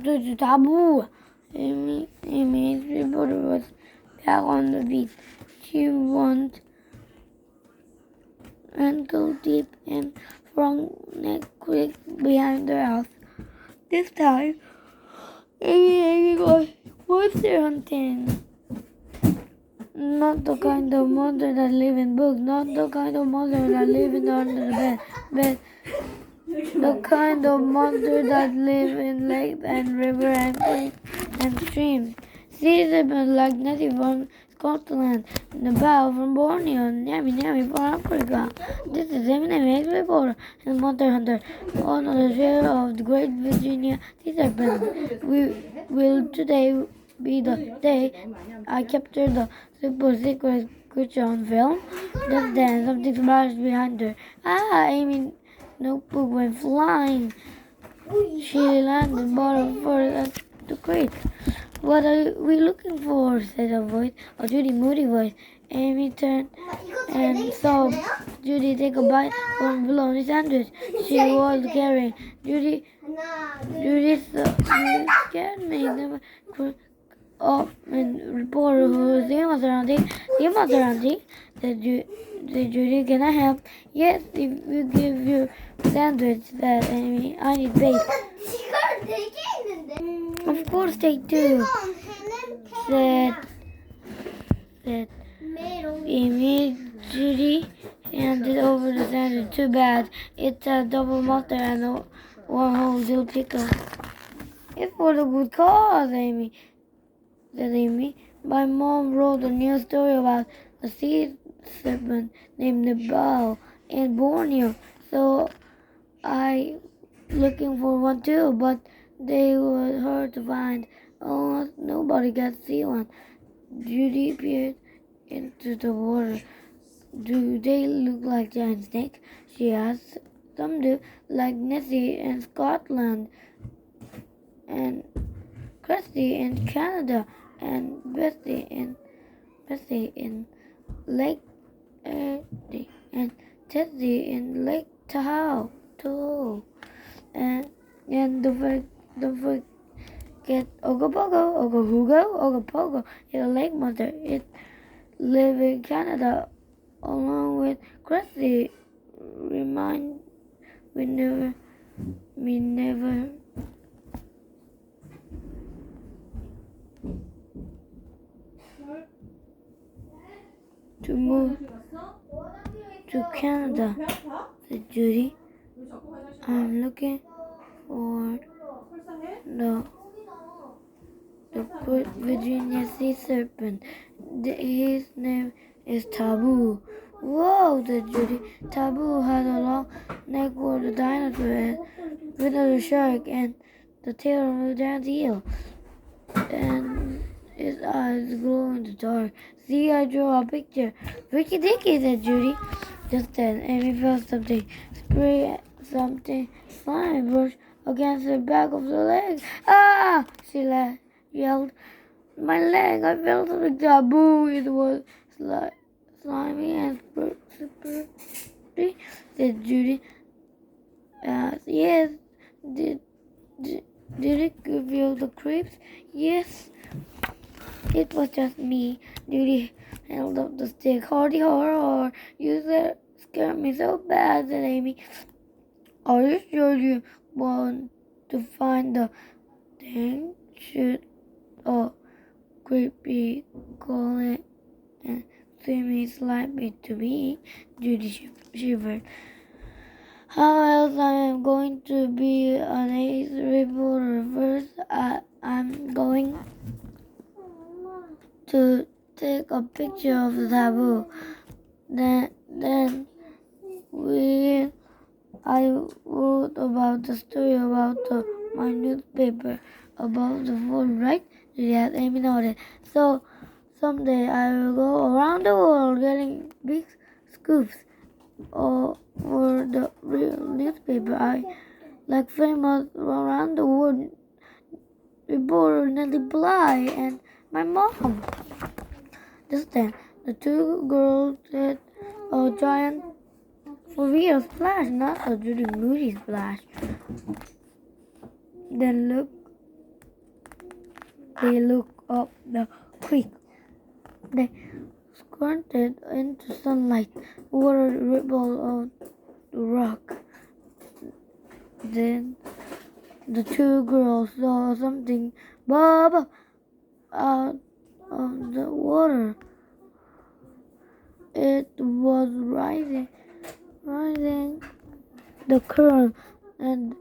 to the taboo. Namey In Ace Reporter was back on the beat. She went ankle deep and front neck quick behind her house. This time, Amy was monster hunting. Not the kind of monster that live in books, not the kind of monster that live under the bed, but the kind of monster that live in lakes and rivers and creeks and streams. Sea serpents like Nessie from Scotland, Nabal from Borneo, Namey from Africa. This is Namey In Ace Reporter and Monster Hunter on the share of the Great Virginia Sea Serpent. We will today be the day I captured the super secret creature on film. Just then, something splashed behind her. Amy's notebook went flying. She landed bottom first at the crate. What are we looking for? Said a voice, a Judy moody voice. Amy turned and saw Judy take a bite from a bologna sandwich she was carrying. Judy scared me. Oh, and reporter who was auntie, said Judy, can I help? Yes, if you give your sandwich, said Amy. I need bait. Of course they do, said Amy. Judy handed over the sandwich. Too bad. It's a double mustard and a one whole dill pickle. It's for the good cause, said Amy. My mom wrote a new story about a sea serpent named Nabal in Borneo, so I looking for one too, but they were hard to find. Almost nobody got to see one. Judy peered into the water. Do they look like giant snakes? She asked. Some do, like Nessie in Scotland, and Christy in Canada, and Bessie in Lake Erie, and Tessie in Lake Tahoe. And don't forget Ogopogo, Ogohugo, Ogopogo. It's a lake monster. It lives in Canada along with Christy. Remind we never to move to Canada, said Judy. I'm looking for the Great Virginia Sea Serpent. His name is Taboo. Whoa, said Judy. Taboo had a long neck with a dinosaur head, with a shark, and the tail of a giant eel. And his eyes glow in the dark. See, I drew a picture. Ricky Dicky, said Judy. Just then, Amy felt something something slimy brush against the back of the leg. Ah! She yelled. My leg! I felt something taboo. It was slimy and slippery, said Judy. Yes. Did it give you the creeps? Yes. It was just me. Judy held up the stick. Hardy horror. You scared me so bad, said Amy. Are you sure you want to find the thing? Should a creepy call it and seeming slightly to me? Judy shivered. How else I am going to be an ace reporter? First, I'm going to take a picture of the taboo. Then I wrote about the story about my newspaper about the phone, right? Yes, Amy nodded. So someday I will go around the world getting big scoops for the real newspaper. I like famous around the world reporter Nellie Bly and my mom. Just then, the two girls said a giant for real splash, not a Judy Moody splash. Then look They looked up the creek. They squinted into sunlight. Water rippled on the rock. Then the two girls saw something bubble out of the water. It was rising the current, and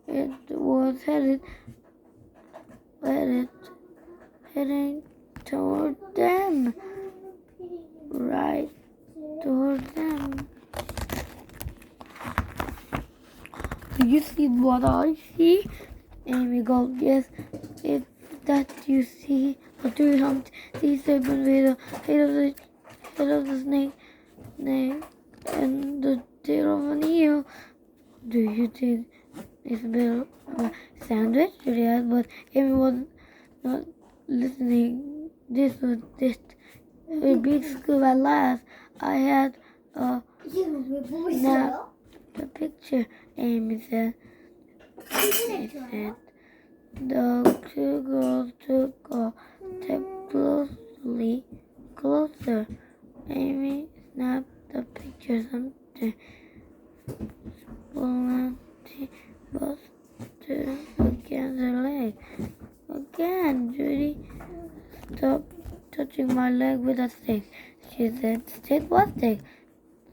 it was heading toward them, right toward them. Do you see what I see? Amy gulped. Yes, if that you see a three-humped sea serpent with the head of the snake and the tail of an eel. Do you think it's a bit of a sandwich? Judy asked, but Amy was not listening. This was just a big scoop at last. I had a snap the picture, Amy said. The two girls took a step closer. Amy snapped the picture. Something splinty busted against her leg. Again, Judy, stop touching my leg with a stick, she said. Stick? What stick?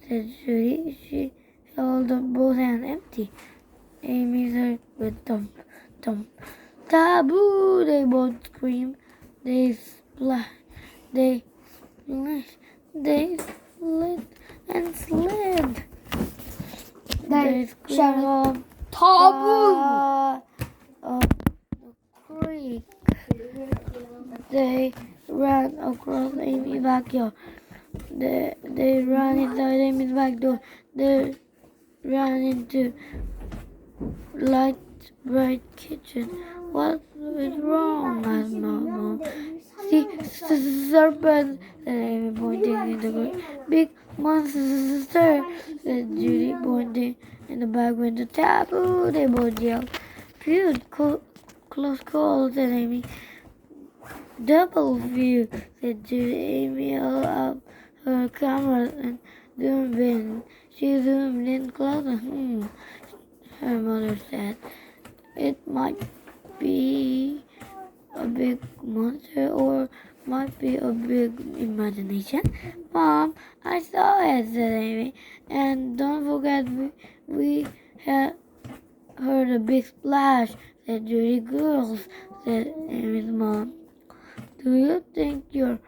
Said Judy. She held up both hands empty. Amy said with thump, thump. Taboo! They both screamed. They splashed. They splashed. They slid and slid. They shouted, taboo! Up the creek. They ran across Amy's backyard. They ran inside Amy's back door. They ran into light bright kitchen. What is wrong? Asked Mom. See, serpent, said Amy, pointing in the creek. Big monster, said Judy, pointing in the back window. Taboo! They both yelled. Phew, close call, said Amy. Double view, said Judy. Amy held up her camera and zoomed in. She zoomed in closer. Her mother said. It might be a big monster or might be a big imagination. Mom, I saw it, said Amy. And don't forget we had heard a big splash, said Judy. Girls, said Amy's mom. Do you think your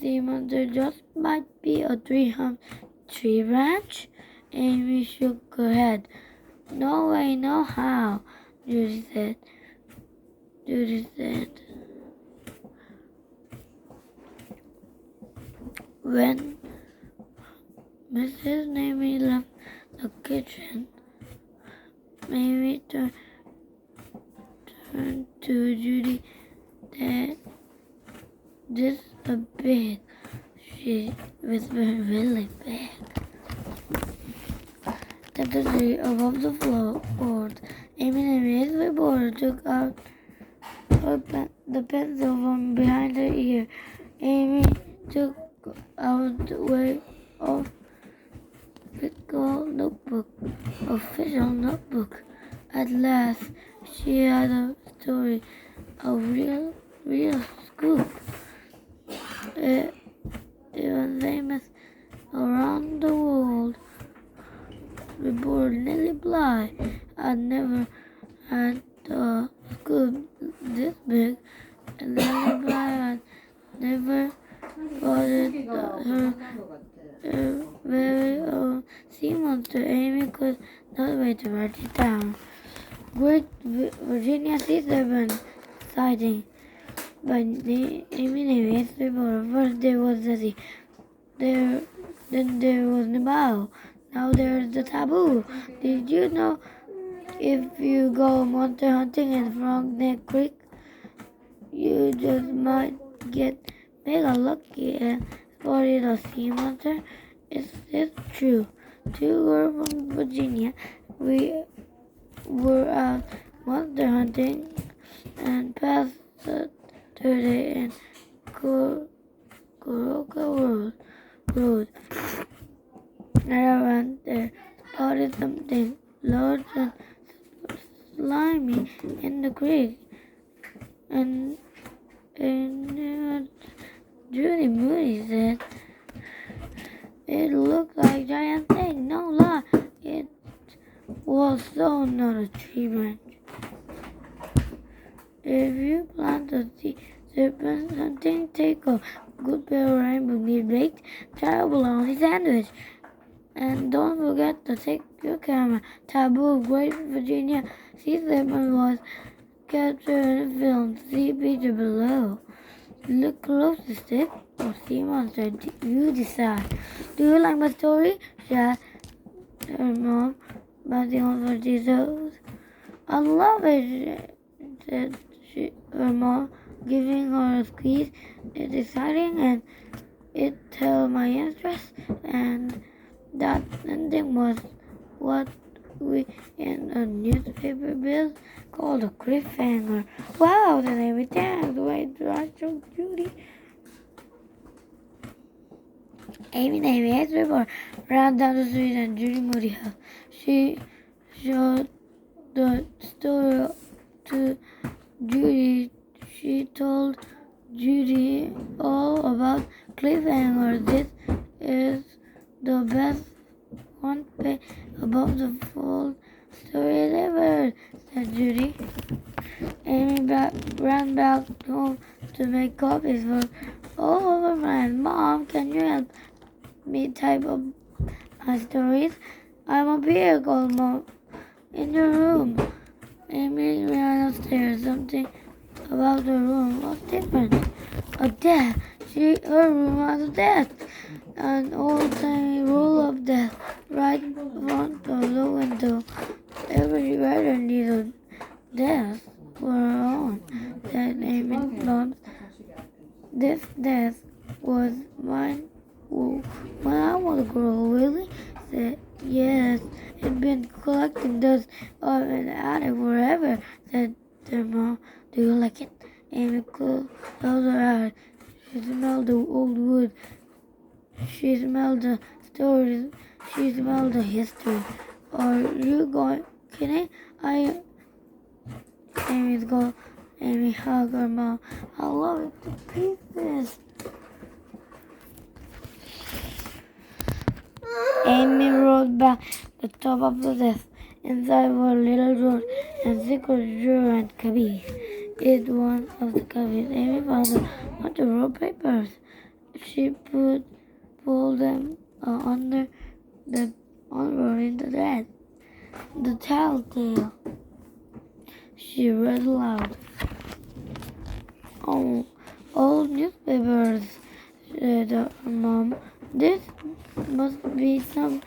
sea monster just might be a three-humped tree branch? Amy shook her head. No way, no how, Judy said. When Mrs. Namey left the kitchen, Mamie turned to Judy. This a big, she whispered, really big. Chapter 3, above the floor. Amy In Ace Reporter took out the pencil from behind her ear. Amy took out the way of official notebook. At last, she had a story, a real scoop. It was famous around the world. Reporter Nellie Bly. I never had a scoop this big, and Nellie Bly had never spotted her very own sea monster. Amy could not wait to write it down. Great Virginia sea serpent sighting by Amy In Ace Reporter. First there was the sea. Then there was the bow. Now there's the taboo. Did you know if you go monster hunting in Frog Neck Creek, you just might get mega lucky and spotted a sea monster? It's true. Two girls from Virginia. We were out monster hunting and passed the yesterday in Kuroka Road. I went there, spotted something large and slimy in the creek, and Judy Moody said it looked like a giant snake. No lie, it was so not a tree branch. If you plant a serpent hunting, take a good pair of rainbow meat baked, try a bologna sandwich. And don't forget to take your camera. Taboo, Great Virginia Sea Serpent was captured in film. See picture below. Look close to stick or sea monster. You decide. Do you like my story? Share her mom bouncing on her Jesus. I love it, said her mom, giving her a squeeze. It's exciting and it held my interest, and that ending was what we in a newspaper bill called a cliffhanger. Wow, the name is thanks. Wait, Rachel Judy. Namey In Ace Reporter ran down the street and Judy Moody house. She showed the story to Judy. She told Judy all about cliffhanger. This is the best one page above the full story ever, said Judy. Amy ran back home to make copies for all of her friends. Mom, can you help me type up my stories? I'm up here, called Mom. In your room. Amy ran upstairs. Something about her room was different. A desk. Her room was a desk. An old-timey roll-up desk right in front of the window. Every writer needs a desk for her own, said Amy's mom. This desk was mine when I was a girl, really? Said, yes, it's been collecting dust up in the attic forever, said their mom. Do you like it? Amy closed her eyes. She smelled the old wood. She smelled the stories. She smelled the history. Are you going kidding? Amy hugged her mom. I love it to pieces. Amy rolled back the top of the desk. Inside were little drawers and secret drawer and cubbies. In one of the cubbies, Amy found a bunch of rolled papers. She pulled them under the envelope into the telltale. She read aloud. Oh, old newspapers, said her mom. This must be some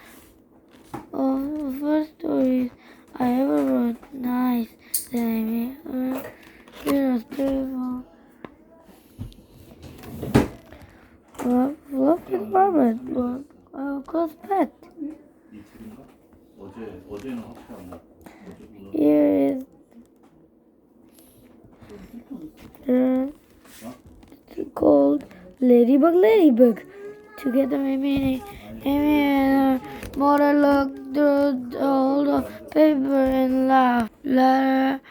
of the first stories I ever wrote. Nice, said Amy. Here's a story for Fluffy Robert, close pet. Here is it's called Ladybug. Together, Amy and her mother looked through all the paper and laughed. Later,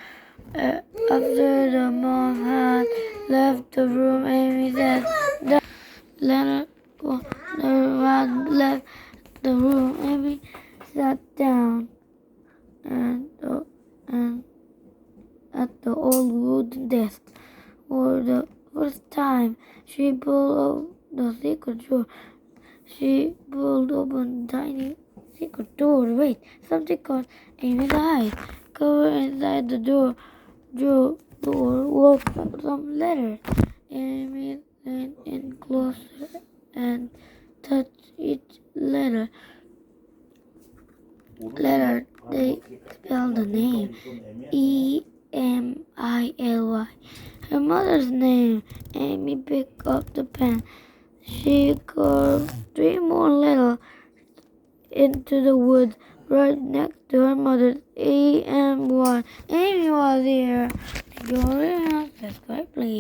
after the mom had left the room, Amy said that later had left the room. Amy sat down and at the old wooden desk. For the first time, she pulled out the secret drawer. She pulled open the tiny secret door. Wait, something caught Amy's eye. Covered inside the door was some letters. Amy leaned in closer and touched each letter. They spelled the name Emily. Her mother's name. Amy picked up the pen. She carved 3 more letters into the wood right next to her mother's Amy. Amy was here. Go around, subscribe please.